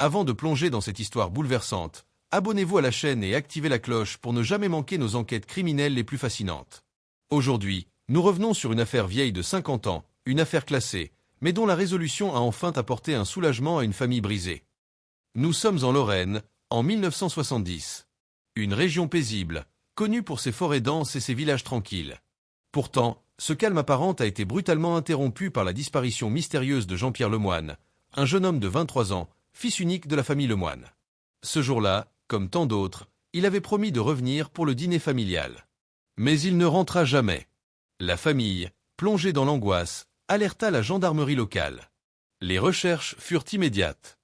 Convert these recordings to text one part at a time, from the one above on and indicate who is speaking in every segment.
Speaker 1: Avant de plonger dans cette histoire bouleversante, abonnez-vous à la chaîne et activez la cloche pour ne jamais manquer nos enquêtes criminelles les plus fascinantes. Aujourd'hui, nous revenons sur une affaire vieille de 50 ans, une affaire classée, mais dont la résolution a enfin apporté un soulagement à une famille brisée. Nous sommes en Lorraine, en 1970. Une région paisible, connue pour ses forêts denses et ses villages tranquilles. Pourtant, ce calme apparent a été brutalement interrompu par la disparition mystérieuse de Jean-Pierre Lemoine, un jeune homme de 23 ans, fils unique de la famille Lemoine. Ce jour-là, comme tant d'autres, il avait promis de revenir pour le dîner familial. Mais il ne rentra jamais. La famille, plongée dans l'angoisse, alerta la gendarmerie locale. Les recherches furent immédiates.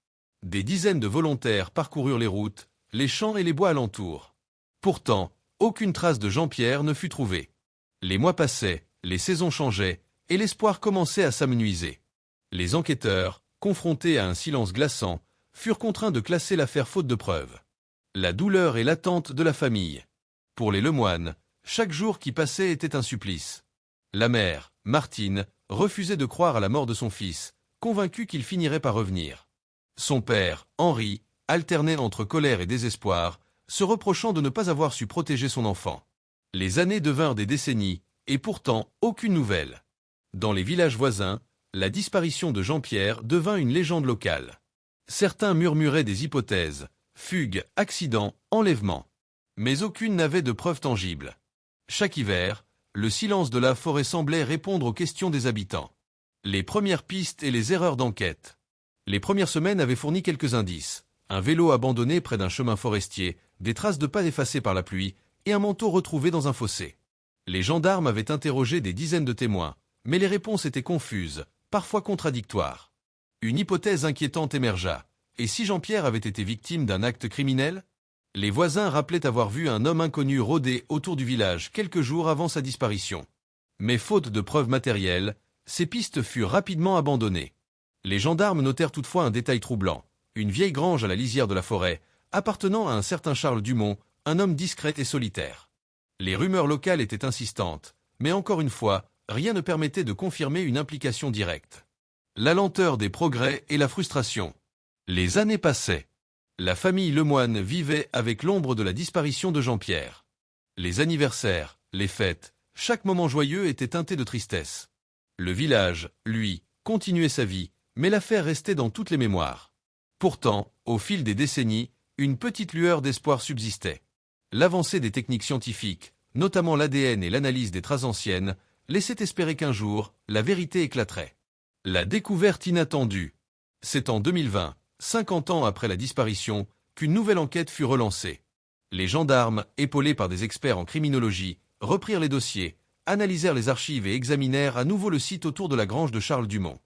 Speaker 1: Des dizaines de volontaires parcoururent les routes, les champs et les bois alentours. Pourtant, aucune trace de Jean-Pierre ne fut trouvée. Les mois passaient, les saisons changeaient, et l'espoir commençait à s'amenuiser. Les enquêteurs, confrontés à un silence glaçant, furent contraints de classer l'affaire faute de preuves. La douleur et l'attente de la famille. Pour les Lemoine, chaque jour qui passait était un supplice. La mère, Martine, refusait de croire à la mort de son fils, convaincue qu'il finirait par revenir. Son père, Henri, alternait entre colère et désespoir, se reprochant de ne pas avoir su protéger son enfant. Les années devinrent des décennies, et pourtant aucune nouvelle. Dans les villages voisins, la disparition de Jean-Pierre devint une légende locale. Certains murmuraient des hypothèses, fugue, accident, enlèvement. Mais aucune n'avait de preuves tangibles. Chaque hiver, le silence de la forêt semblait répondre aux questions des habitants. Les premières pistes et les erreurs d'enquête. Les premières semaines avaient fourni quelques indices. Un vélo abandonné près d'un chemin forestier, des traces de pas effacées par la pluie, et un manteau retrouvé dans un fossé. Les gendarmes avaient interrogé des dizaines de témoins, mais les réponses étaient confuses, parfois contradictoires. Une hypothèse inquiétante émergea. Et si Jean-Pierre avait été victime d'un acte criminel? Les voisins rappelaient avoir vu un homme inconnu rôder autour du village quelques jours avant sa disparition. Mais faute de preuves matérielles, ces pistes furent rapidement abandonnées. Les gendarmes notèrent toutefois un détail troublant. Une vieille grange à la lisière de la forêt, appartenant à un certain Charles Dumont, un homme discret et solitaire. Les rumeurs locales étaient insistantes, mais encore une fois, rien ne permettait de confirmer une implication directe. La lenteur des progrès et la frustration. Les années passaient. La famille Lemoine vivait avec l'ombre de la disparition de Jean-Pierre. Les anniversaires, les fêtes, chaque moment joyeux était teinté de tristesse. Le village, lui, continuait sa vie, mais l'affaire restait dans toutes les mémoires. Pourtant, au fil des décennies, une petite lueur d'espoir subsistait. L'avancée des techniques scientifiques, notamment l'ADN et l'analyse des traces anciennes, laissait espérer qu'un jour, la vérité éclaterait. La découverte inattendue. C'est en 2020, 50 ans après la disparition, qu'une nouvelle enquête fut relancée. Les gendarmes, épaulés par des experts en criminologie, reprirent les dossiers, analysèrent les archives et examinèrent à nouveau le site autour de la grange de Charles Dumont.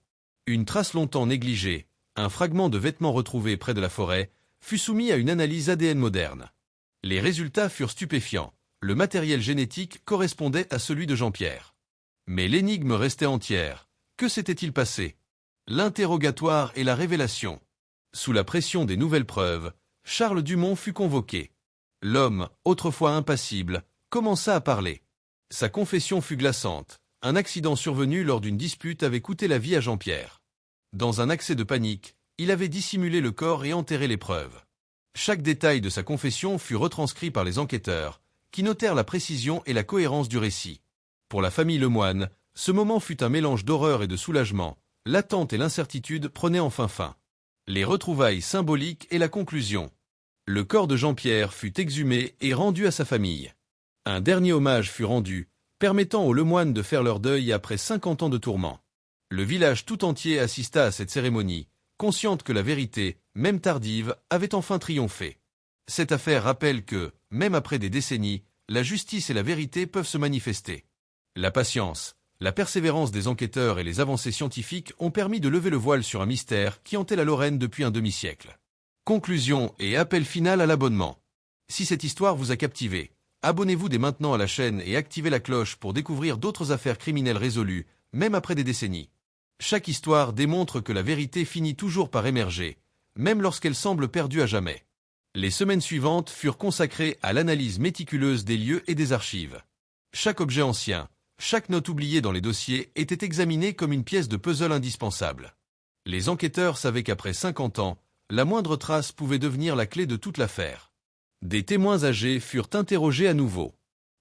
Speaker 1: Une trace longtemps négligée, un fragment de vêtement retrouvé près de la forêt, fut soumis à une analyse ADN moderne. Les résultats furent stupéfiants. Le matériel génétique correspondait à celui de Jean-Pierre. Mais l'énigme restait entière. Que s'était-il passé? L'interrogatoire et la révélation. Sous la pression des nouvelles preuves, Charles Dumont fut convoqué. L'homme, autrefois impassible, commença à parler. Sa confession fut glaçante. Un accident survenu lors d'une dispute avait coûté la vie à Jean-Pierre. Dans un accès de panique, il avait dissimulé le corps et enterré les preuves. Chaque détail de sa confession fut retranscrit par les enquêteurs, qui notèrent la précision et la cohérence du récit. Pour la famille Lemoine, ce moment fut un mélange d'horreur et de soulagement. L'attente et l'incertitude prenaient enfin fin. Les retrouvailles symboliques et la conclusion. Le corps de Jean-Pierre fut exhumé et rendu à sa famille. Un dernier hommage fut rendu, permettant aux Lemoine de faire leur deuil après 50 ans de tourments. Le village tout entier assista à cette cérémonie, consciente que la vérité, même tardive, avait enfin triomphé. Cette affaire rappelle que, même après des décennies, la justice et la vérité peuvent se manifester. La patience, la persévérance des enquêteurs et les avancées scientifiques ont permis de lever le voile sur un mystère qui hantait la Lorraine depuis un demi-siècle. Conclusion et appel final à l'abonnement. Si cette histoire vous a captivé, abonnez-vous dès maintenant à la chaîne et activez la cloche pour découvrir d'autres affaires criminelles résolues, même après des décennies. Chaque histoire démontre que la vérité finit toujours par émerger, même lorsqu'elle semble perdue à jamais. Les semaines suivantes furent consacrées à l'analyse méticuleuse des lieux et des archives. Chaque objet ancien, chaque note oubliée dans les dossiers était examinée comme une pièce de puzzle indispensable. Les enquêteurs savaient qu'après 50 ans, la moindre trace pouvait devenir la clé de toute l'affaire. Des témoins âgés furent interrogés à nouveau.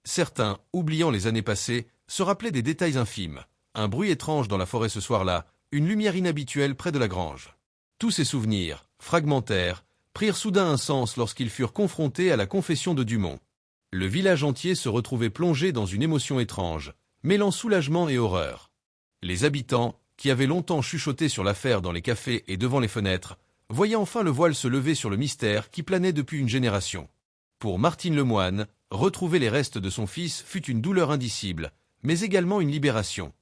Speaker 1: Certains, oubliant les années passées, se rappelaient des détails infimes. Un bruit étrange dans la forêt ce soir-là, une lumière inhabituelle près de la grange. Tous ces souvenirs, fragmentaires, prirent soudain un sens lorsqu'ils furent confrontés à la confession de Dumont. Le village entier se retrouvait plongé dans une émotion étrange, mêlant soulagement et horreur. Les habitants, qui avaient longtemps chuchoté sur l'affaire dans les cafés et devant les fenêtres, voyaient enfin le voile se lever sur le mystère qui planait depuis une génération. Pour Martine Lemoine, retrouver les restes de son fils fut une douleur indicible, mais également une libération.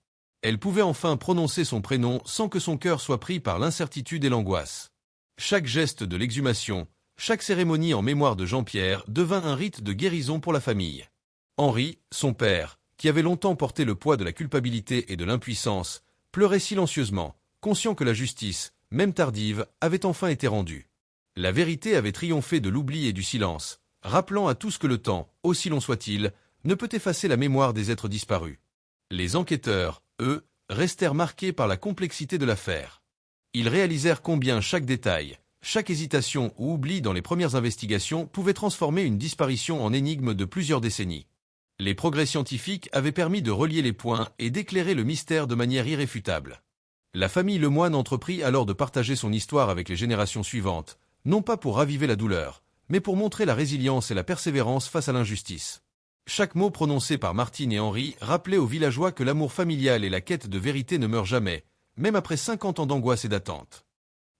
Speaker 1: Elle pouvait enfin prononcer son prénom sans que son cœur soit pris par l'incertitude et l'angoisse. Chaque geste de l'exhumation, chaque cérémonie en mémoire de Jean-Pierre devint un rite de guérison pour la famille. Henri, son père, qui avait longtemps porté le poids de la culpabilité et de l'impuissance, pleurait silencieusement, conscient que la justice, même tardive, avait enfin été rendue. La vérité avait triomphé de l'oubli et du silence, rappelant à tous que le temps, aussi long soit-il, ne peut effacer la mémoire des êtres disparus. Les enquêteurs, eux, restèrent marqués par la complexité de l'affaire. Ils réalisèrent combien chaque détail, chaque hésitation ou oubli dans les premières investigations pouvait transformer une disparition en énigme de plusieurs décennies. Les progrès scientifiques avaient permis de relier les points et d'éclairer le mystère de manière irréfutable. La famille Lemoine entreprit alors de partager son histoire avec les générations suivantes, non pas pour raviver la douleur, mais pour montrer la résilience et la persévérance face à l'injustice. Chaque mot prononcé par Martine et Henri rappelait aux villageois que l'amour familial et la quête de vérité ne meurent jamais, même après 50 ans d'angoisse et d'attente.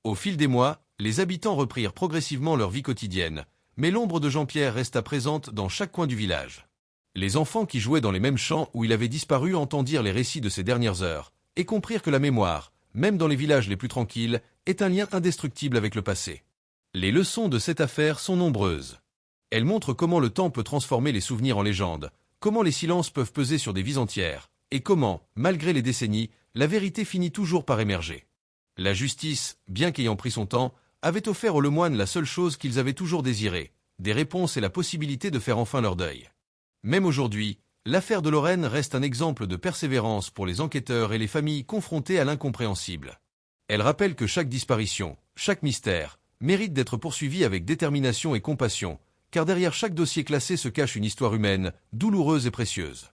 Speaker 1: Au fil des mois, les habitants reprirent progressivement leur vie quotidienne, mais l'ombre de Jean-Pierre resta présente dans chaque coin du village. Les enfants qui jouaient dans les mêmes champs où il avait disparu entendirent les récits de ces dernières heures, et comprirent que la mémoire, même dans les villages les plus tranquilles, est un lien indestructible avec le passé. Les leçons de cette affaire sont nombreuses. Elles montrent comment le temps peut transformer les souvenirs en légendes, comment les silences peuvent peser sur des vies entières, et comment, malgré les décennies, la vérité finit toujours par émerger. La justice, bien qu'ayant pris son temps, avait offert aux Lemoine la seule chose qu'ils avaient toujours désirée, des réponses et la possibilité de faire enfin leur deuil. Même aujourd'hui, l'affaire de Lorraine reste un exemple de persévérance pour les enquêteurs et les familles confrontées à l'incompréhensible. Elle rappelle que chaque disparition, chaque mystère, mérite d'être poursuivi avec détermination et compassion, car derrière chaque dossier classé se cache une histoire humaine, douloureuse et précieuse.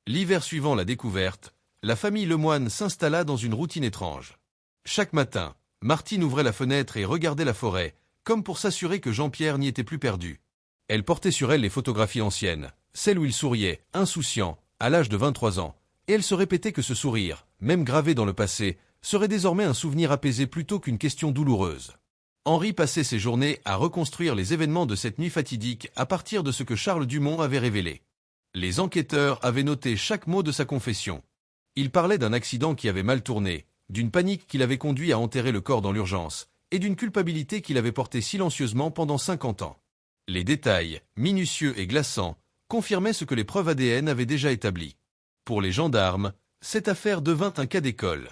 Speaker 1: L'hiver suivant la découverte, la famille Lemoine s'installa dans une routine étrange. Chaque matin, Martine ouvrait la fenêtre et regardait la forêt, comme pour s'assurer que Jean-Pierre n'y était plus perdu. Elle portait sur elle les photographies anciennes, celles où il souriait, insouciant, à l'âge de 23 ans, et elle se répétait que ce sourire, même gravé dans le passé, serait désormais un souvenir apaisé plutôt qu'une question douloureuse. Henri passait ses journées à reconstruire les événements de cette nuit fatidique à partir de ce que Charles Dumont avait révélé. Les enquêteurs avaient noté chaque mot de sa confession. Il parlait d'un accident qui avait mal tourné, d'une panique qui l'avait conduit à enterrer le corps dans l'urgence, et d'une culpabilité qu'il avait portée silencieusement pendant 50 ans. Les détails, minutieux et glaçants, confirmaient ce que les preuves ADN avaient déjà établi. Pour les gendarmes, cette affaire devint un cas d'école.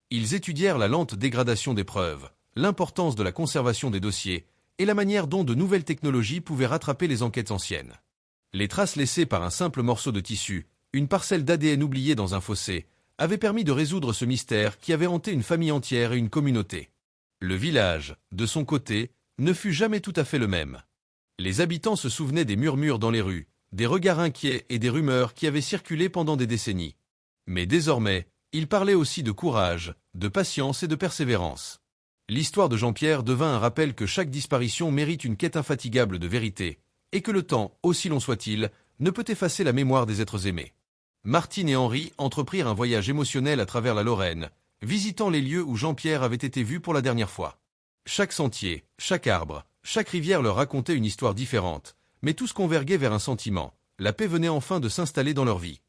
Speaker 1: Ils étudièrent la lente dégradation des preuves, l'importance de la conservation des dossiers et la manière dont de nouvelles technologies pouvaient rattraper les enquêtes anciennes. Les traces laissées par un simple morceau de tissu, une parcelle d'ADN oubliée dans un fossé, avaient permis de résoudre ce mystère qui avait hanté une famille entière et une communauté. Le village, de son côté, ne fut jamais tout à fait le même. Les habitants se souvenaient des murmures dans les rues, des regards inquiets et des rumeurs qui avaient circulé pendant des décennies. Mais désormais, ils parlaient aussi de courage, de patience et de persévérance. L'histoire de Jean-Pierre devint un rappel que chaque disparition mérite une quête infatigable de vérité, et que le temps, aussi long soit-il, ne peut effacer la mémoire des êtres aimés. Martine et Henri entreprirent un voyage émotionnel à travers la Lorraine, visitant les lieux où Jean-Pierre avait été vu pour la dernière fois. Chaque sentier, chaque arbre, chaque rivière leur racontait une histoire différente, mais tous converguaient vers un sentiment, la paix venait enfin de s'installer dans leur vie.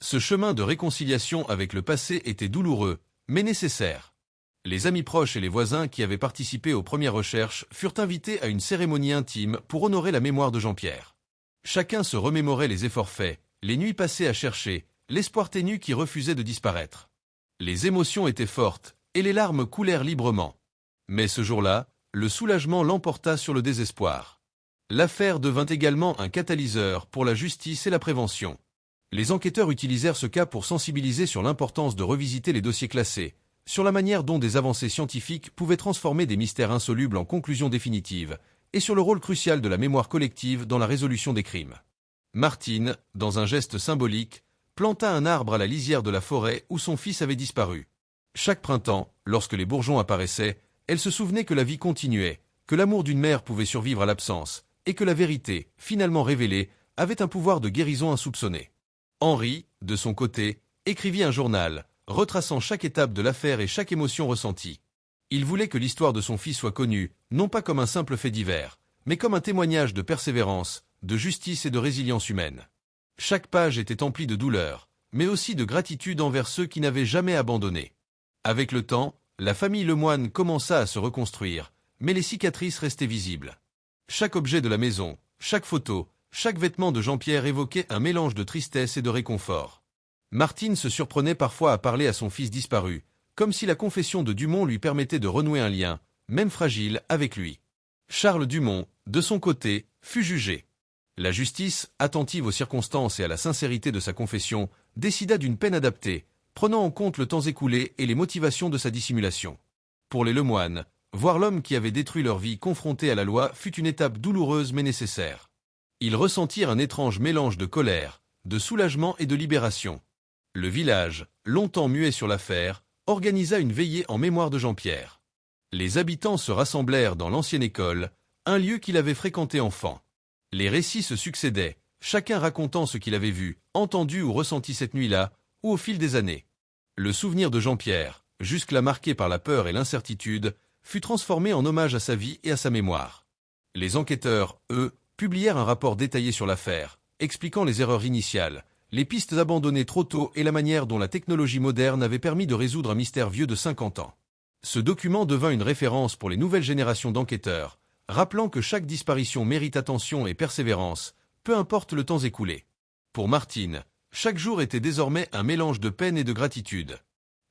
Speaker 1: Ce chemin de réconciliation avec le passé était douloureux, mais nécessaire. Les amis proches et les voisins qui avaient participé aux premières recherches furent invités à une cérémonie intime pour honorer la mémoire de Jean-Pierre. Chacun se remémorait les efforts faits, les nuits passées à chercher, l'espoir ténu qui refusait de disparaître. Les émotions étaient fortes, et les larmes coulèrent librement. Mais ce jour-là, le soulagement l'emporta sur le désespoir. L'affaire devint également un catalyseur pour la justice et la prévention. Les enquêteurs utilisèrent ce cas pour sensibiliser sur l'importance de revisiter les dossiers classés, sur la manière dont des avancées scientifiques pouvaient transformer des mystères insolubles en conclusions définitives, et sur le rôle crucial de la mémoire collective dans la résolution des crimes. Martine, dans un geste symbolique, planta un arbre à la lisière de la forêt où son fils avait disparu. Chaque printemps, lorsque les bourgeons apparaissaient, elle se souvenait que la vie continuait, que l'amour d'une mère pouvait survivre à l'absence, et que la vérité, finalement révélée, avait un pouvoir de guérison insoupçonné. Henri, de son côté, écrivit un journal, retraçant chaque étape de l'affaire et chaque émotion ressentie. Il voulait que l'histoire de son fils soit connue, non pas comme un simple fait divers, mais comme un témoignage de persévérance, de justice et de résilience humaine. Chaque page était emplie de douleur, mais aussi de gratitude envers ceux qui n'avaient jamais abandonné. Avec le temps, la famille Lemoine commença à se reconstruire, mais les cicatrices restaient visibles. Chaque objet de la maison, chaque photo, chaque vêtement de Jean-Pierre évoquait un mélange de tristesse et de réconfort. Martine se surprenait parfois à parler à son fils disparu, comme si la confession de Dumont lui permettait de renouer un lien, même fragile, avec lui. Charles Dumont, de son côté, fut jugé. La justice, attentive aux circonstances et à la sincérité de sa confession, décida d'une peine adaptée, prenant en compte le temps écoulé et les motivations de sa dissimulation. Pour les Lemoine, voir l'homme qui avait détruit leur vie confronté à la loi fut une étape douloureuse mais nécessaire. Ils ressentirent un étrange mélange de colère, de soulagement et de libération. Le village, longtemps muet sur l'affaire, organisa une veillée en mémoire de Jean-Pierre. Les habitants se rassemblèrent dans l'ancienne école, un lieu qu'il avait fréquenté enfant. Les récits se succédaient, chacun racontant ce qu'il avait vu, entendu ou ressenti cette nuit-là, ou au fil des années. Le souvenir de Jean-Pierre, jusque-là marqué par la peur et l'incertitude, fut transformé en hommage à sa vie et à sa mémoire. Les enquêteurs, eux, publièrent un rapport détaillé sur l'affaire, expliquant les erreurs initiales, les pistes abandonnées trop tôt et la manière dont la technologie moderne avait permis de résoudre un mystère vieux de 50 ans. Ce document devint une référence pour les nouvelles générations d'enquêteurs, rappelant que chaque disparition mérite attention et persévérance, peu importe le temps écoulé. Pour Martine, chaque jour était désormais un mélange de peine et de gratitude.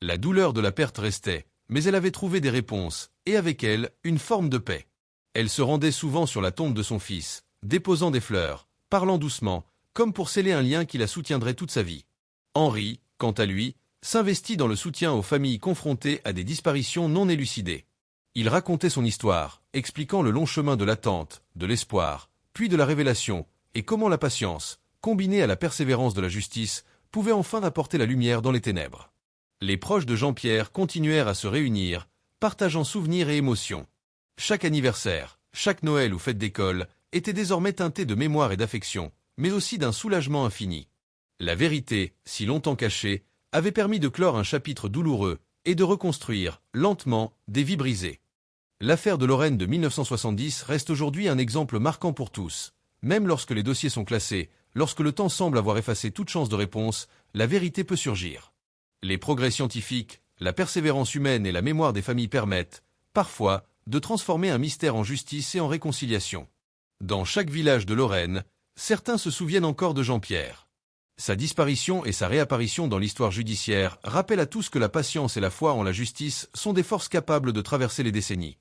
Speaker 1: La douleur de la perte restait, mais elle avait trouvé des réponses, et avec elle, une forme de paix. Elle se rendait souvent sur la tombe de son fils, déposant des fleurs, parlant doucement, comme pour sceller un lien qui la soutiendrait toute sa vie. Henri, quant à lui, s'investit dans le soutien aux familles confrontées à des disparitions non élucidées. Il racontait son histoire, expliquant le long chemin de l'attente, de l'espoir, puis de la révélation, et comment la patience, combinée à la persévérance de la justice, pouvait enfin apporter la lumière dans les ténèbres. Les proches de Jean-Pierre continuèrent à se réunir, partageant souvenirs et émotions. Chaque anniversaire, chaque Noël ou fête d'école était désormais teinté de mémoire et d'affection, mais aussi d'un soulagement infini. La vérité, si longtemps cachée, avait permis de clore un chapitre douloureux et de reconstruire, lentement, des vies brisées. L'affaire de Lorraine de 1970 reste aujourd'hui un exemple marquant pour tous. Même lorsque les dossiers sont classés, lorsque le temps semble avoir effacé toute chance de réponse, la vérité peut surgir. Les progrès scientifiques, la persévérance humaine et la mémoire des familles permettent, parfois, de transformer un mystère en justice et en réconciliation. Dans chaque village de Lorraine, certains se souviennent encore de Jean-Pierre. Sa disparition et sa réapparition dans l'histoire judiciaire rappellent à tous que la patience et la foi en la justice sont des forces capables de traverser les décennies.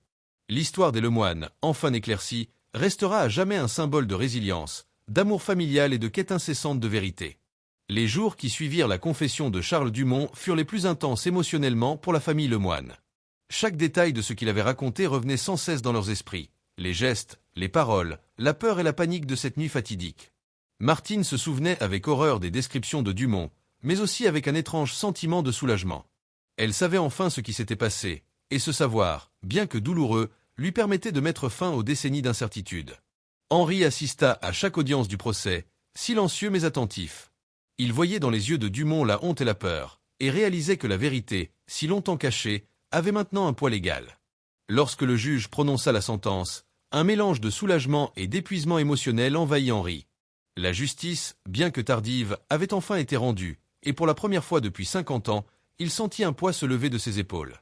Speaker 1: L'histoire des Lemoine, enfin éclaircie, restera à jamais un symbole de résilience, d'amour familial et de quête incessante de vérité. Les jours qui suivirent la confession de Charles Dumont furent les plus intenses émotionnellement pour la famille Lemoine. Chaque détail de ce qu'il avait raconté revenait sans cesse dans leurs esprits. Les gestes, les paroles, la peur et la panique de cette nuit fatidique. Martine se souvenait avec horreur des descriptions de Dumont, mais aussi avec un étrange sentiment de soulagement. Elle savait enfin ce qui s'était passé, et ce savoir, bien que douloureux, lui permettait de mettre fin aux décennies d'incertitude. Henri assista à chaque audience du procès, silencieux mais attentif. Il voyait dans les yeux de Dumont la honte et la peur, et réalisait que la vérité, si longtemps cachée, avait maintenant un poids légal. Lorsque le juge prononça la sentence, un mélange de soulagement et d'épuisement émotionnel envahit Henri. La justice, bien que tardive, avait enfin été rendue, et pour la première fois depuis 50 ans, il sentit un poids se lever de ses épaules.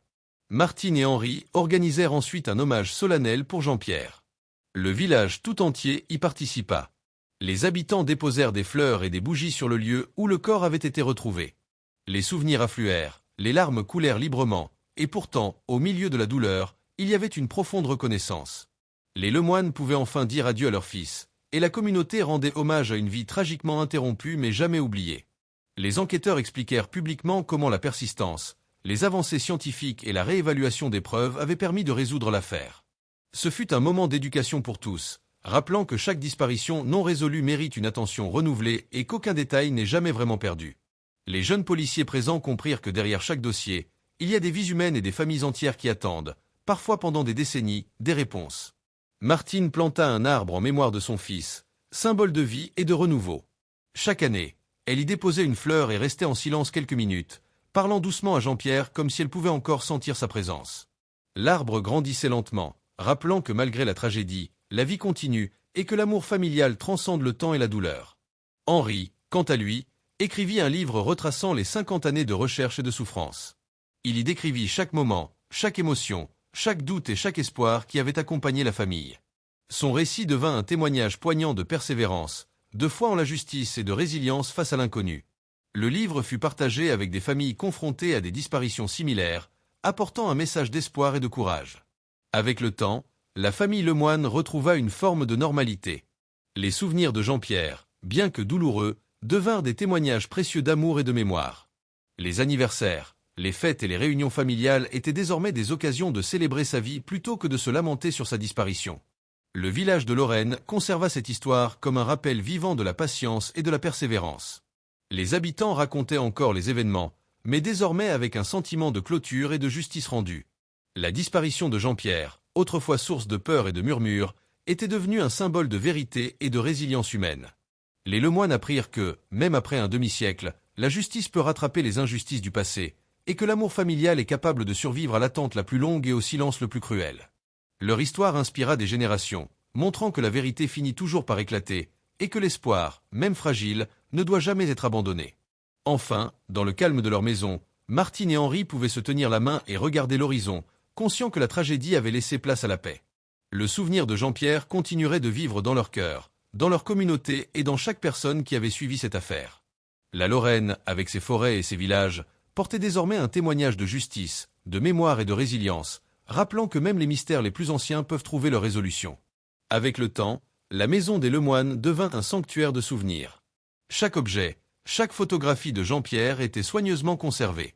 Speaker 1: Martine et Henri organisèrent ensuite un hommage solennel pour Jean-Pierre. Le village tout entier y participa. Les habitants déposèrent des fleurs et des bougies sur le lieu où le corps avait été retrouvé. Les souvenirs affluèrent, les larmes coulèrent librement, et pourtant, au milieu de la douleur, il y avait une profonde reconnaissance. Les Lemoine pouvaient enfin dire adieu à leur fils, et la communauté rendait hommage à une vie tragiquement interrompue mais jamais oubliée. Les enquêteurs expliquèrent publiquement comment la persistance, les avancées scientifiques et la réévaluation des preuves avaient permis de résoudre l'affaire. Ce fut un moment d'éducation pour tous, rappelant que chaque disparition non résolue mérite une attention renouvelée et qu'aucun détail n'est jamais vraiment perdu. Les jeunes policiers présents comprirent que derrière chaque dossier, il y a des vies humaines et des familles entières qui attendent, parfois pendant des décennies, des réponses. Martine planta un arbre en mémoire de son fils, symbole de vie et de renouveau. Chaque année, elle y déposait une fleur et restait en silence quelques minutes, parlant doucement à Jean-Pierre comme si elle pouvait encore sentir sa présence. L'arbre grandissait lentement, rappelant que malgré la tragédie, la vie continue et que l'amour familial transcende le temps et la douleur. Henri, quant à lui, écrivit un livre retraçant les 50 années de recherche et de souffrance. Il y décrivit chaque moment, chaque émotion, chaque doute et chaque espoir qui avait accompagné la famille. Son récit devint un témoignage poignant de persévérance, de foi en la justice et de résilience face à l'inconnu. Le livre fut partagé avec des familles confrontées à des disparitions similaires, apportant un message d'espoir et de courage. Avec le temps, la famille Lemoine retrouva une forme de normalité. Les souvenirs de Jean-Pierre, bien que douloureux, devinrent des témoignages précieux d'amour et de mémoire. Les anniversaires, les fêtes et les réunions familiales étaient désormais des occasions de célébrer sa vie plutôt que de se lamenter sur sa disparition. Le village de Lorraine conserva cette histoire comme un rappel vivant de la patience et de la persévérance. Les habitants racontaient encore les événements, mais désormais avec un sentiment de clôture et de justice rendue. La disparition de Jean-Pierre, autrefois source de peur et de murmures, était devenue un symbole de vérité et de résilience humaine. Les Lemoine apprirent que, même après un demi-siècle, la justice peut rattraper les injustices du passé, et que l'amour familial est capable de survivre à l'attente la plus longue et au silence le plus cruel. Leur histoire inspira des générations, montrant que la vérité finit toujours par éclater, et que l'espoir, même fragile, ne doit jamais être abandonné. Enfin, dans le calme de leur maison, Martine et Henri pouvaient se tenir la main et regarder l'horizon, conscients que la tragédie avait laissé place à la paix. Le souvenir de Jean-Pierre continuerait de vivre dans leur cœur, dans leur communauté et dans chaque personne qui avait suivi cette affaire. La Lorraine, avec ses forêts et ses villages, portait désormais un témoignage de justice, de mémoire et de résilience, rappelant que même les mystères les plus anciens peuvent trouver leur résolution. Avec le temps, la maison des Lemoine devint un sanctuaire de souvenirs. Chaque objet, chaque photographie de Jean-Pierre était soigneusement conservée.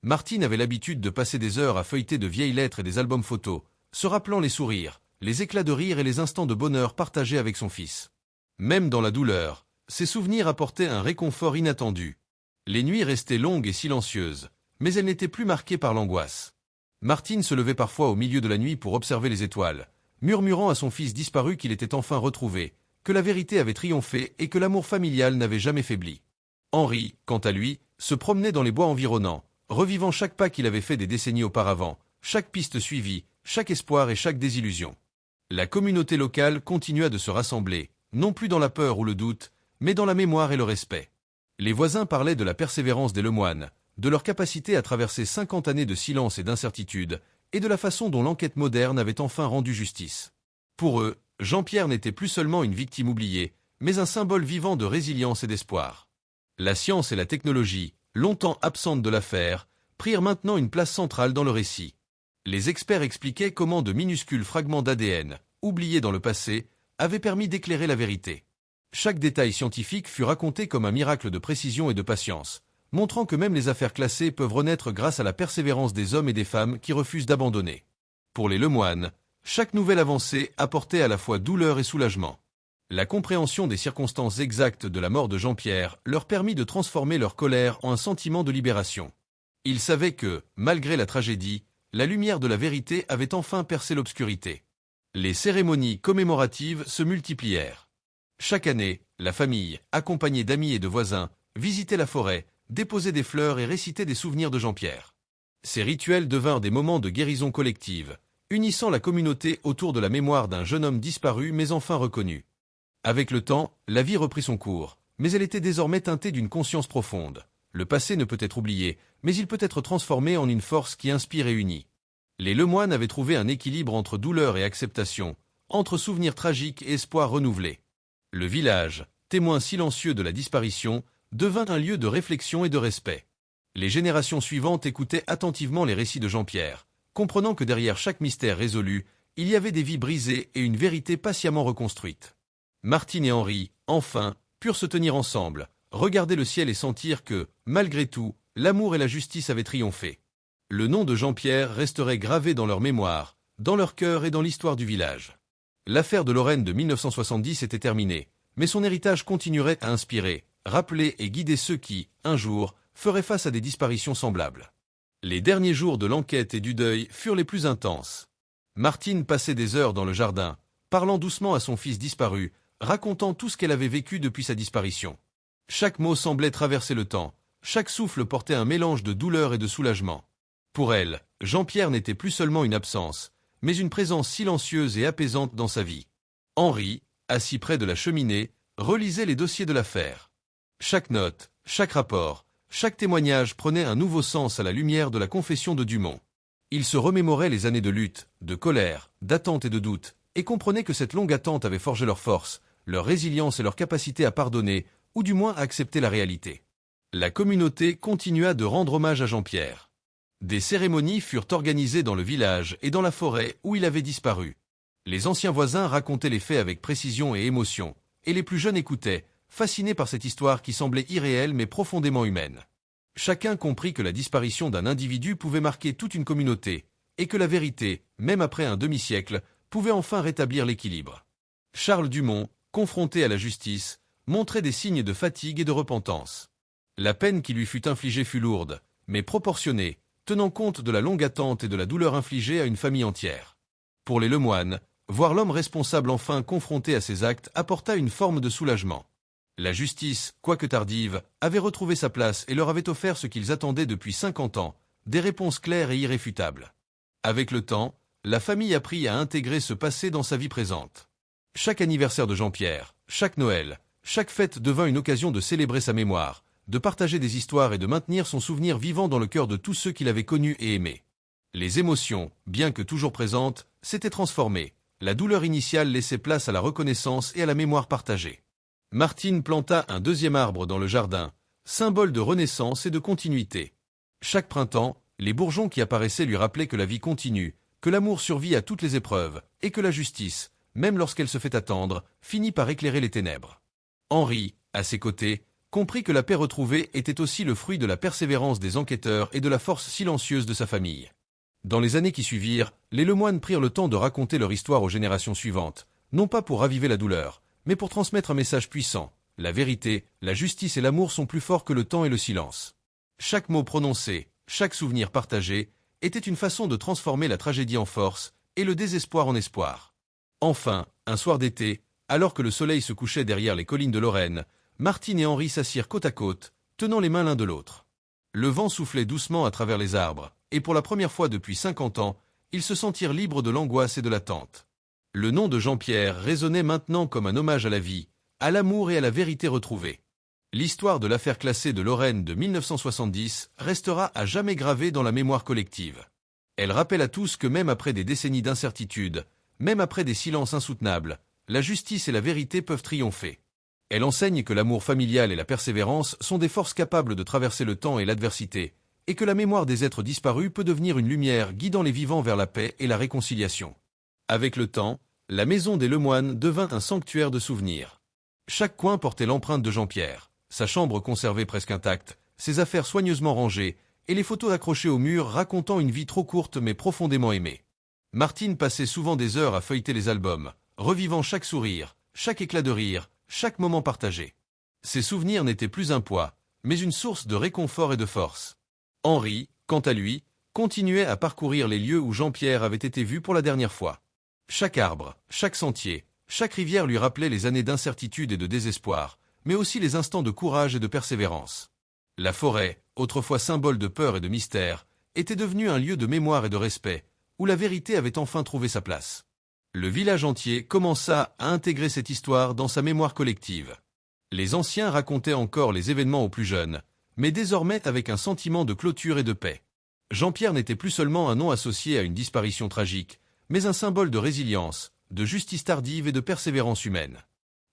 Speaker 1: Martine avait l'habitude de passer des heures à feuilleter de vieilles lettres et des albums photos, se rappelant les sourires, les éclats de rire et les instants de bonheur partagés avec son fils. Même dans la douleur, ces souvenirs apportaient un réconfort inattendu. Les nuits restaient longues et silencieuses, mais elles n'étaient plus marquées par l'angoisse. Martine se levait parfois au milieu de la nuit pour observer les étoiles, murmurant à son fils disparu qu'il était enfin retrouvé, que la vérité avait triomphé et que l'amour familial n'avait jamais faibli. Henri, quant à lui, se promenait dans les bois environnants, revivant chaque pas qu'il avait fait des décennies auparavant, chaque piste suivie, chaque espoir et chaque désillusion. La communauté locale continua de se rassembler, non plus dans la peur ou le doute, mais dans la mémoire et le respect. Les voisins parlaient de la persévérance des Lemoine, de leur capacité à traverser 50 années de silence et d'incertitude, et de la façon dont l'enquête moderne avait enfin rendu justice. Pour eux, Jean-Pierre n'était plus seulement une victime oubliée, mais un symbole vivant de résilience et d'espoir. La science et la technologie, longtemps absentes de l'affaire, prirent maintenant une place centrale dans le récit. Les experts expliquaient comment de minuscules fragments d'ADN, oubliés dans le passé, avaient permis d'éclairer la vérité. Chaque détail scientifique fut raconté comme un miracle de précision et de patience, montrant que même les affaires classées peuvent renaître grâce à la persévérance des hommes et des femmes qui refusent d'abandonner. Pour les Lemoine, chaque nouvelle avancée apportait à la fois douleur et soulagement. La compréhension des circonstances exactes de la mort de Jean-Pierre leur permit de transformer leur colère en un sentiment de libération. Ils savaient que, malgré la tragédie, la lumière de la vérité avait enfin percé l'obscurité. Les cérémonies commémoratives se multiplièrent. Chaque année, la famille, accompagnée d'amis et de voisins, visitait la forêt, déposait des fleurs et récitait des souvenirs de Jean-Pierre. Ces rituels devinrent des moments de guérison collective, unissant la communauté autour de la mémoire d'un jeune homme disparu mais enfin reconnu. Avec le temps, la vie reprit son cours, mais elle était désormais teintée d'une conscience profonde. Le passé ne peut être oublié, mais il peut être transformé en une force qui inspire et unit. Les Lemoine avaient trouvé un équilibre entre douleur et acceptation, entre souvenirs tragiques et espoir renouvelé. Le village, témoin silencieux de la disparition, devint un lieu de réflexion et de respect. Les générations suivantes écoutaient attentivement les récits de Jean-Pierre, comprenant que derrière chaque mystère résolu, il y avait des vies brisées et une vérité patiemment reconstruite. Martine et Henri, enfin, purent se tenir ensemble, regarder le ciel et sentir que, malgré tout, l'amour et la justice avaient triomphé. Le nom de Jean-Pierre resterait gravé dans leur mémoire, dans leur cœur et dans l'histoire du village. L'affaire de Lorraine de 1970 était terminée, mais son héritage continuerait à inspirer, rappeler et guider ceux qui, un jour, feraient face à des disparitions semblables. Les derniers jours de l'enquête et du deuil furent les plus intenses. Martine passait des heures dans le jardin, parlant doucement à son fils disparu, racontant tout ce qu'elle avait vécu depuis sa disparition. Chaque mot semblait traverser le temps, chaque souffle portait un mélange de douleur et de soulagement. Pour elle, Jean-Pierre n'était plus seulement une absence, mais une présence silencieuse et apaisante dans sa vie. Henri, assis près de la cheminée, relisait les dossiers de l'affaire. Chaque note, chaque rapport, chaque témoignage prenait un nouveau sens à la lumière de la confession de Dumont. Il se remémorait les années de lutte, de colère, d'attente et de doute, et comprenait que cette longue attente avait forgé leur force, leur résilience et leur capacité à pardonner, ou du moins à accepter la réalité. La communauté continua de rendre hommage à Jean-Pierre. Des cérémonies furent organisées dans le village et dans la forêt où il avait disparu. Les anciens voisins racontaient les faits avec précision et émotion, et les plus jeunes écoutaient, fascinés par cette histoire qui semblait irréelle mais profondément humaine. Chacun comprit que la disparition d'un individu pouvait marquer toute une communauté, et que la vérité, même après un demi-siècle, pouvait enfin rétablir l'équilibre. Charles Dumont, confronté à la justice, montrait des signes de fatigue et de repentance. La peine qui lui fut infligée fut lourde, mais proportionnée, tenant compte de la longue attente et de la douleur infligée à une famille entière. Pour les Lemoine, voir l'homme responsable enfin confronté à ses actes apporta une forme de soulagement. La justice, quoique tardive, avait retrouvé sa place et leur avait offert ce qu'ils attendaient depuis 50 ans, des réponses claires et irréfutables. Avec le temps, la famille apprit à intégrer ce passé dans sa vie présente. Chaque anniversaire de Jean-Pierre, chaque Noël, chaque fête devint une occasion de célébrer sa mémoire, de partager des histoires et de maintenir son souvenir vivant dans le cœur de tous ceux qui l'avaient connu et aimé. Les émotions, bien que toujours présentes, s'étaient transformées. La douleur initiale laissait place à la reconnaissance et à la mémoire partagée. Martine planta un deuxième arbre dans le jardin, symbole de renaissance et de continuité. Chaque printemps, les bourgeons qui apparaissaient lui rappelaient que la vie continue, que l'amour survit à toutes les épreuves, et que la justice, même lorsqu'elle se fait attendre, finit par éclairer les ténèbres. Henri, à ses côtés, comprit que la paix retrouvée était aussi le fruit de la persévérance des enquêteurs et de la force silencieuse de sa famille. Dans les années qui suivirent, les Lemoine prirent le temps de raconter leur histoire aux générations suivantes, non pas pour raviver la douleur, mais pour transmettre un message puissant. La vérité, la justice et l'amour sont plus forts que le temps et le silence. Chaque mot prononcé, chaque souvenir partagé, était une façon de transformer la tragédie en force et le désespoir en espoir. Enfin, un soir d'été, alors que le soleil se couchait derrière les collines de Lorraine, Martine et Henri s'assirent côte à côte, tenant les mains l'un de l'autre. Le vent soufflait doucement à travers les arbres, et pour la première fois depuis 50 ans, ils se sentirent libres de l'angoisse et de l'attente. Le nom de Jean-Pierre résonnait maintenant comme un hommage à la vie, à l'amour et à la vérité retrouvée. L'histoire de l'affaire classée de Lorraine de 1970 restera à jamais gravée dans la mémoire collective. Elle rappelle à tous que même après des décennies d'incertitude, même après des silences insoutenables, la justice et la vérité peuvent triompher. Elle enseigne que l'amour familial et la persévérance sont des forces capables de traverser le temps et l'adversité, et que la mémoire des êtres disparus peut devenir une lumière guidant les vivants vers la paix et la réconciliation. Avec le temps, la maison des Lemoine devint un sanctuaire de souvenirs. Chaque coin portait l'empreinte de Jean-Pierre, sa chambre conservée presque intacte, ses affaires soigneusement rangées, et les photos accrochées au mur racontant une vie trop courte mais profondément aimée. Martine passait souvent des heures à feuilleter les albums, revivant chaque sourire, chaque éclat de rire, chaque moment partagé. Ces souvenirs n'étaient plus un poids, mais une source de réconfort et de force. Henri, quant à lui, continuait à parcourir les lieux où Jean-Pierre avait été vu pour la dernière fois. Chaque arbre, chaque sentier, chaque rivière lui rappelait les années d'incertitude et de désespoir, mais aussi les instants de courage et de persévérance. La forêt, autrefois symbole de peur et de mystère, était devenue un lieu de mémoire et de respect, où la vérité avait enfin trouvé sa place. Le village entier commença à intégrer cette histoire dans sa mémoire collective. Les anciens racontaient encore les événements aux plus jeunes, mais désormais avec un sentiment de clôture et de paix. Jean-Pierre n'était plus seulement un nom associé à une disparition tragique, mais un symbole de résilience, de justice tardive et de persévérance humaine.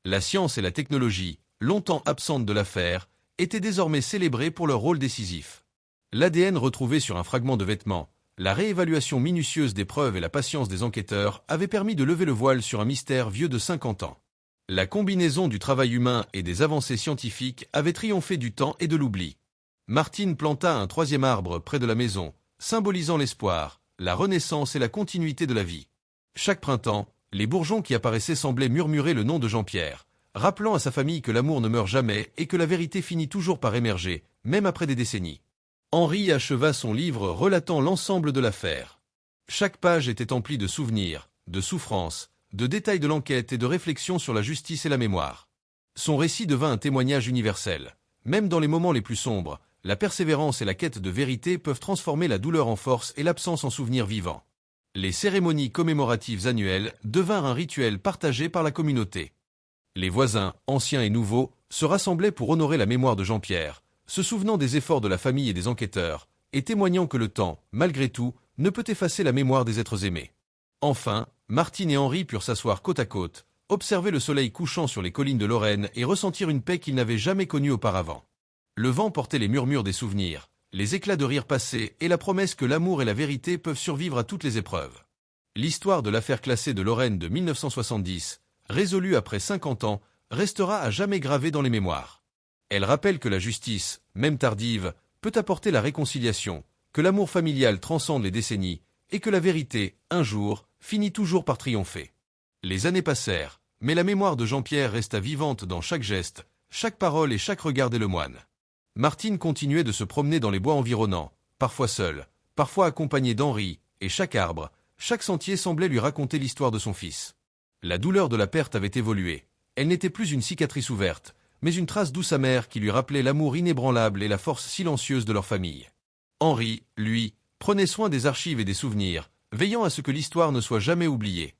Speaker 1: La science et la technologie, longtemps absentes de l'affaire, étaient désormais célébrées pour leur rôle décisif. L'ADN retrouvé sur un fragment de vêtement, la réévaluation minutieuse des preuves et la patience des enquêteurs avaient permis de lever le voile sur un mystère vieux de 50 ans. La combinaison du travail humain et des avancées scientifiques avait triomphé du temps et de l'oubli. Martine planta un troisième arbre près de la maison, symbolisant l'espoir, la renaissance et la continuité de la vie. Chaque printemps, les bourgeons qui apparaissaient semblaient murmurer le nom de Jean-Pierre, rappelant à sa famille que l'amour ne meurt jamais et que la vérité finit toujours par émerger, même après des décennies. Henri acheva son livre relatant l'ensemble de l'affaire. Chaque page était emplie de souvenirs, de souffrances, de détails de l'enquête et de réflexions sur la justice et la mémoire. Son récit devint un témoignage universel. Même dans les moments les plus sombres, la persévérance et la quête de vérité peuvent transformer la douleur en force et l'absence en souvenir vivant. Les cérémonies commémoratives annuelles devinrent un rituel partagé par la communauté. Les voisins, anciens et nouveaux, se rassemblaient pour honorer la mémoire de Jean-Pierre, se souvenant des efforts de la famille et des enquêteurs, et témoignant que le temps, malgré tout, ne peut effacer la mémoire des êtres aimés. Enfin, Martine et Henri purent s'asseoir côte à côte, observer le soleil couchant sur les collines de Lorraine et ressentir une paix qu'ils n'avaient jamais connue auparavant. Le vent portait les murmures des souvenirs, les éclats de rire passés et la promesse que l'amour et la vérité peuvent survivre à toutes les épreuves. L'histoire de l'affaire classée de Lorraine de 1970, résolue après 50 ans, restera à jamais gravée dans les mémoires. Elle rappelle que la justice, même tardive, peut apporter la réconciliation, que l'amour familial transcende les décennies, et que la vérité, un jour, finit toujours par triompher. Les années passèrent, mais la mémoire de Jean-Pierre resta vivante dans chaque geste, chaque parole et chaque regard des Lemoine. Martine continuait de se promener dans les bois environnants, parfois seule, parfois accompagnée d'Henri, et chaque arbre, chaque sentier semblait lui raconter l'histoire de son fils. La douleur de la perte avait évolué. Elle n'était plus une cicatrice ouverte, mais une trace douce amère qui lui rappelait l'amour inébranlable et la force silencieuse de leur famille. Henri, lui, prenait soin des archives et des souvenirs, veillant à ce que l'histoire ne soit jamais oubliée.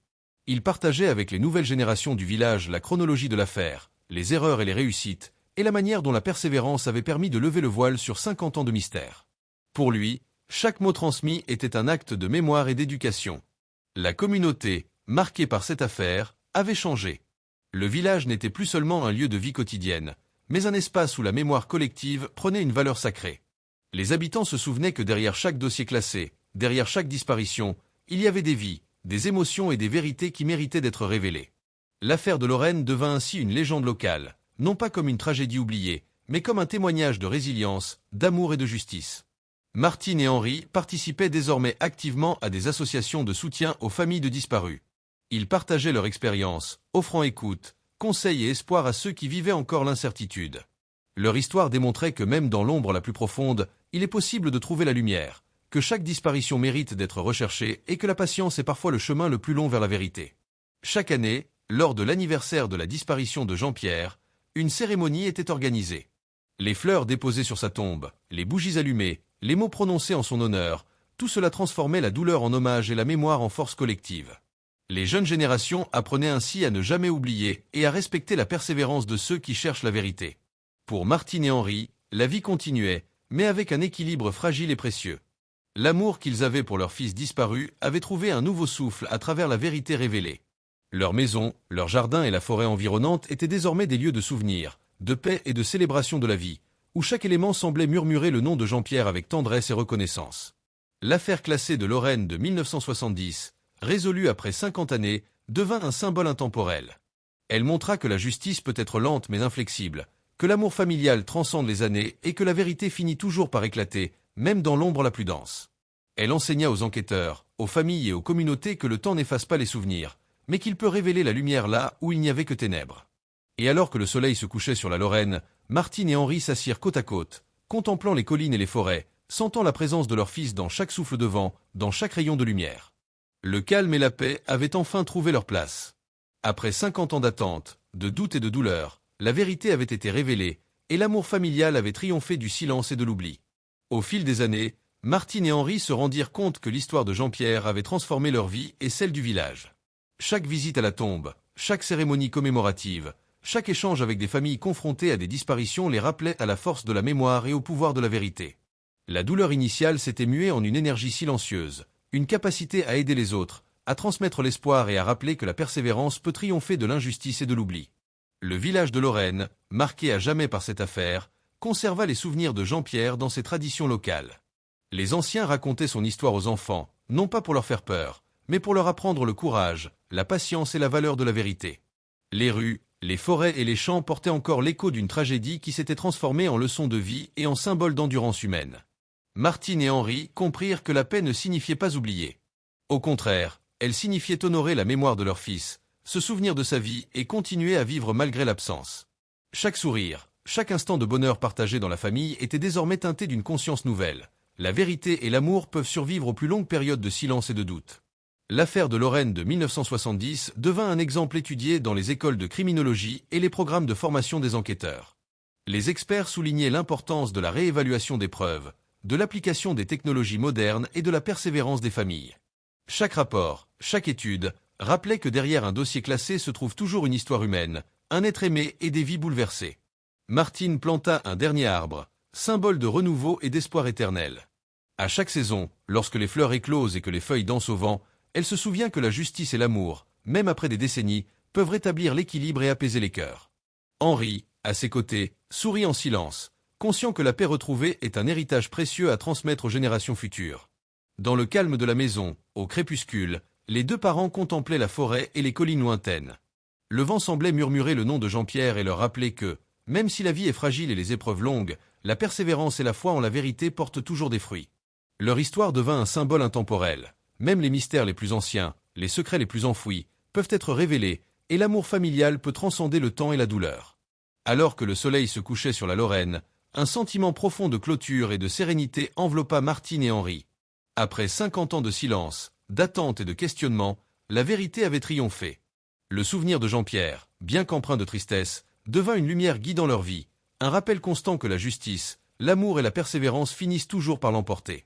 Speaker 1: Il partageait avec les nouvelles générations du village la chronologie de l'affaire, les erreurs et les réussites, et la manière dont la persévérance avait permis de lever le voile sur 50 ans de mystère. Pour lui, chaque mot transmis était un acte de mémoire et d'éducation. La communauté, marquée par cette affaire, avait changé. Le village n'était plus seulement un lieu de vie quotidienne, mais un espace où la mémoire collective prenait une valeur sacrée. Les habitants se souvenaient que derrière chaque dossier classé, derrière chaque disparition, il y avait des vies, des émotions et des vérités qui méritaient d'être révélées. L'affaire de Lorraine devint ainsi une légende locale, non pas comme une tragédie oubliée, mais comme un témoignage de résilience, d'amour et de justice. Martine et Henri participaient désormais activement à des associations de soutien aux familles de disparus. Ils partageaient leur expérience, offrant écoute, conseil et espoir à ceux qui vivaient encore l'incertitude. Leur histoire démontrait que même dans l'ombre la plus profonde, il est possible de trouver la lumière, que chaque disparition mérite d'être recherchée et que la patience est parfois le chemin le plus long vers la vérité. Chaque année, lors de l'anniversaire de la disparition de Jean-Pierre, une cérémonie était organisée. Les fleurs déposées sur sa tombe, les bougies allumées, les mots prononcés en son honneur, tout cela transformait la douleur en hommage et la mémoire en force collective. Les jeunes générations apprenaient ainsi à ne jamais oublier et à respecter la persévérance de ceux qui cherchent la vérité. Pour Martine et Henri, la vie continuait, mais avec un équilibre fragile et précieux. L'amour qu'ils avaient pour leur fils disparu avait trouvé un nouveau souffle à travers la vérité révélée. Leur maison, leur jardin et la forêt environnante étaient désormais des lieux de souvenirs, de paix et de célébration de la vie, où chaque élément semblait murmurer le nom de Jean-Pierre avec tendresse et reconnaissance. L'affaire classée de Lorraine de 1970, résolue après 50 années, devint un symbole intemporel. Elle montra que la justice peut être lente mais inflexible, que l'amour familial transcende les années et que la vérité finit toujours par éclater, même dans l'ombre la plus dense. Elle enseigna aux enquêteurs, aux familles et aux communautés que le temps n'efface pas les souvenirs, mais qu'il peut révéler la lumière là où il n'y avait que ténèbres. Et alors que le soleil se couchait sur la Lorraine, Martine et Henri s'assirent côte à côte, contemplant les collines et les forêts, sentant la présence de leur fils dans chaque souffle de vent, dans chaque rayon de lumière. Le calme et la paix avaient enfin trouvé leur place. Après 50 ans d'attente, de doute et de douleur, la vérité avait été révélée, et l'amour familial avait triomphé du silence et de l'oubli. Au fil des années, Martine et Henri se rendirent compte que l'histoire de Jean-Pierre avait transformé leur vie et celle du village. Chaque visite à la tombe, chaque cérémonie commémorative, chaque échange avec des familles confrontées à des disparitions les rappelait à la force de la mémoire et au pouvoir de la vérité. La douleur initiale s'était muée en une énergie silencieuse, une capacité à aider les autres, à transmettre l'espoir et à rappeler que la persévérance peut triompher de l'injustice et de l'oubli. Le village de Lorraine, marqué à jamais par cette affaire, conserva les souvenirs de Jean-Pierre dans ses traditions locales. Les anciens racontaient son histoire aux enfants, non pas pour leur faire peur, mais pour leur apprendre le courage, la patience et la valeur de la vérité. Les rues, les forêts et les champs portaient encore l'écho d'une tragédie qui s'était transformée en leçon de vie et en symbole d'endurance humaine. Martine et Henri comprirent que la paix ne signifiait pas oublier. Au contraire, elle signifiait honorer la mémoire de leur fils, se souvenir de sa vie et continuer à vivre malgré l'absence. Chaque sourire, chaque instant de bonheur partagé dans la famille était désormais teinté d'une conscience nouvelle. La vérité et l'amour peuvent survivre aux plus longues périodes de silence et de doute. L'affaire de Lorraine de 1970 devint un exemple étudié dans les écoles de criminologie et les programmes de formation des enquêteurs. Les experts soulignaient l'importance de la réévaluation des preuves, de l'application des technologies modernes et de la persévérance des familles. Chaque rapport, chaque étude, rappelait que derrière un dossier classé se trouve toujours une histoire humaine, un être aimé et des vies bouleversées. Martine planta un dernier arbre, symbole de renouveau et d'espoir éternel. À chaque saison, lorsque les fleurs éclosent et que les feuilles dansent au vent, elle se souvient que la justice et l'amour, même après des décennies, peuvent rétablir l'équilibre et apaiser les cœurs. Henri, à ses côtés, sourit en silence, conscient que la paix retrouvée est un héritage précieux à transmettre aux générations futures. Dans le calme de la maison, au crépuscule, les deux parents contemplaient la forêt et les collines lointaines. Le vent semblait murmurer le nom de Jean-Pierre et leur rappeler que, même si la vie est fragile et les épreuves longues, la persévérance et la foi en la vérité portent toujours des fruits. Leur histoire devint un symbole intemporel. Même les mystères les plus anciens, les secrets les plus enfouis, peuvent être révélés, et l'amour familial peut transcender le temps et la douleur. Alors que le soleil se couchait sur la Lorraine, un sentiment profond de clôture et de sérénité enveloppa Martine et Henri. Après 50 ans de silence, d'attente et de questionnement, la vérité avait triomphé. Le souvenir de Jean-Pierre, bien qu'empreint de tristesse, devint une lumière guidant leur vie, un rappel constant que la justice, l'amour et la persévérance finissent toujours par l'emporter.